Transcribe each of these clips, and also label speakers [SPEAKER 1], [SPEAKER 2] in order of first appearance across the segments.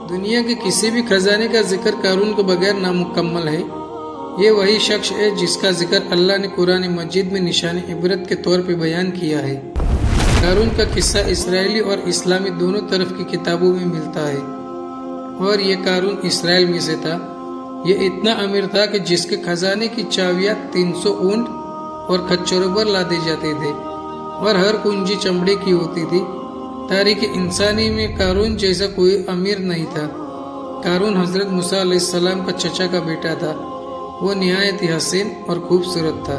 [SPEAKER 1] دنیا کے کسی بھی خزانے کا ذکر قارون کے بغیر نامکمل ہے۔ یہ وہی شخص ہے جس کا ذکر اللہ نے قرآن مجید میں نشان عبرت کے طور پہ بیان کیا ہے۔ قارون کا قصہ اسرائیلی اور اسلامی دونوں طرف کی کتابوں میں ملتا ہے، اور یہ قارون اسرائیل میں سے تھا۔ یہ اتنا امیر تھا کہ جس کے خزانے کی چابیاں 300 اونٹ اور خچروں پر لادے جاتے تھے، اور ہر کنجی چمڑے کی ہوتی تھی۔ تاریخ انسانی میں قارون جیسا کوئی امیر نہیں تھا۔ قارون حضرت موسیٰ علیہ السلام کا چچا کا بیٹا تھا۔ وہ نہایت ہی حسین اور خوبصورت تھا۔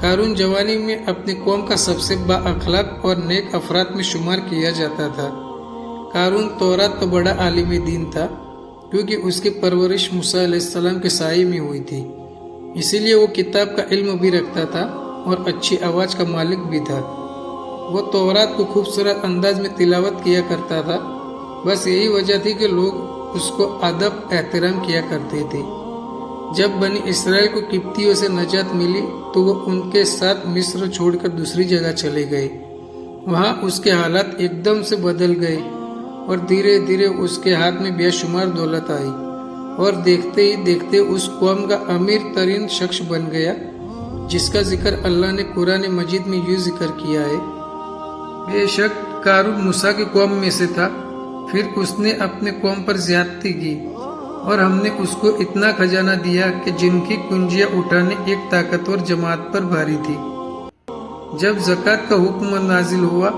[SPEAKER 1] قارون جوانی میں اپنی قوم کا سب سے با اخلاق اور نیک افراد میں شمار کیا جاتا تھا۔ قارون تورات کا بڑا عالم دین تھا، کیونکہ اس کی پرورش موسیٰ علیہ السلام کے سائے میں ہوئی تھی، اسی لیے وہ کتاب کا علم بھی رکھتا تھا اور اچھی آواز کا مالک بھی تھا۔ وہ تورات کو خوبصورت انداز میں تلاوت کیا کرتا تھا، بس یہی وجہ تھی کہ لوگ اس کو ادب احترام کیا کرتے تھے۔ جب بنی اسرائیل کو قبطیوں سے نجات ملی تو وہ ان کے ساتھ مصر چھوڑ کر دوسری جگہ چلے گئے۔ وہاں اس کے حالات ایک دم سے بدل گئے، اور دھیرے دھیرے اس کے ہاتھ میں بے شمار دولت آئی، اور دیکھتے ہی دیکھتے اس قوم کا امیر ترین شخص بن گیا، جس کا ذکر اللہ نے قرآن مجید میں یوں ذکر کیا ہے: بے شک قارون موسیٰ کی قوم میں سے تھا، پھر اس نے اپنے قوم پر زیادتی کی، اور ہم نے اس کو اتنا خزانہ دیا کہ جن کی کنجیاں اٹھانے ایک طاقتور جماعت پر بھاری تھی۔ جب زکوٰۃ کا حکم نازل ہوا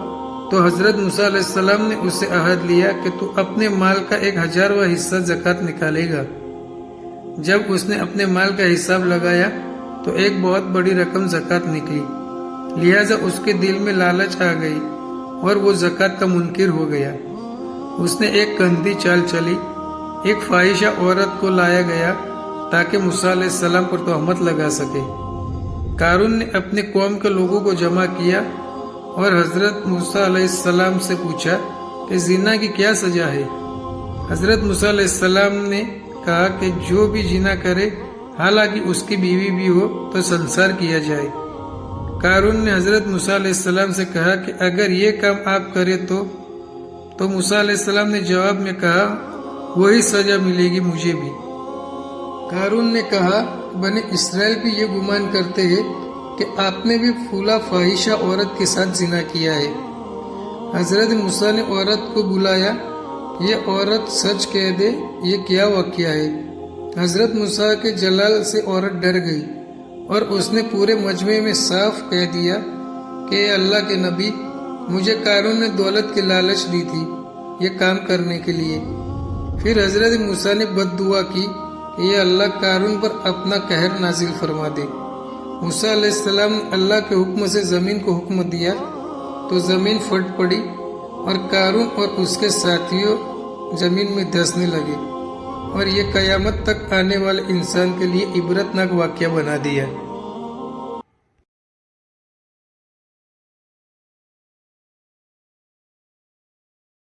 [SPEAKER 1] تو حضرت موسیٰ علیہ السلام نے اس سے عہد لیا کہ تو اپنے مال کا 1000واں حصہ زکوٰۃ نکالے گا۔ جب اس نے اپنے مال کا حساب لگایا تو ایک بہت بڑی رقم زکوٰۃ نکلی، لہٰذا اس کے دل میں لالچ آ گئی اور وہ زکوٰۃ کا منکر ہو گیا۔ اس نے ایک گندی چال چلی، ایک فاحشہ عورت کو لایا گیا تاکہ موسیٰ علیہ السلام پر تہمت لگا سکے۔ قارون نے اپنے قوم کے لوگوں کو جمع کیا اور حضرت موسیٰ علیہ السلام سے پوچھا کہ زنا کی کیا سزا ہے۔ حضرت موسیٰ علیہ السلام نے کہا کہ جو بھی زنا کرے، حالانکہ اس کی بیوی بھی ہو، تو سنسار کیا جائے۔ قارون نے حضرت موسیٰ علیہ السلام سے کہا کہ اگر یہ کام آپ کرے تو موسیٰ علیہ السلام نے جواب میں کہا وہی سزا ملے گی مجھے بھی۔ قارون نے کہا بنی اسرائیل بھی یہ گمان کرتے ہیں کہ آپ نے بھی فلاں فاحشہ عورت کے ساتھ زنا کیا ہے۔ حضرت موسیٰ نے عورت کو بلایا، یہ عورت سچ کہہ دے، یہ کیا واقعہ ہے۔ حضرت موسیٰ کے جلال سے عورت ڈر گئی اور اس نے پورے مجمع میں صاف کہہ دیا کہ اے اللہ کے نبی، مجھے قارون نے دولت کی لالچ دی تھی یہ کام کرنے کے لیے۔ پھر حضرت موسیٰ نے بد دعا کی کہ یہ اللہ قارون پر اپنا قہر نازل فرما دے۔ موسیٰ علیہ السلام نے اللہ کے حکم سے زمین کو حکم دیا تو زمین پھٹ پڑی اور قارون اور اس کے ساتھیوں زمین میں دھنسنے لگے، اور یہ قیامت تک آنے والے انسان کے لیے عبرتناک واقعہ بنا دیا۔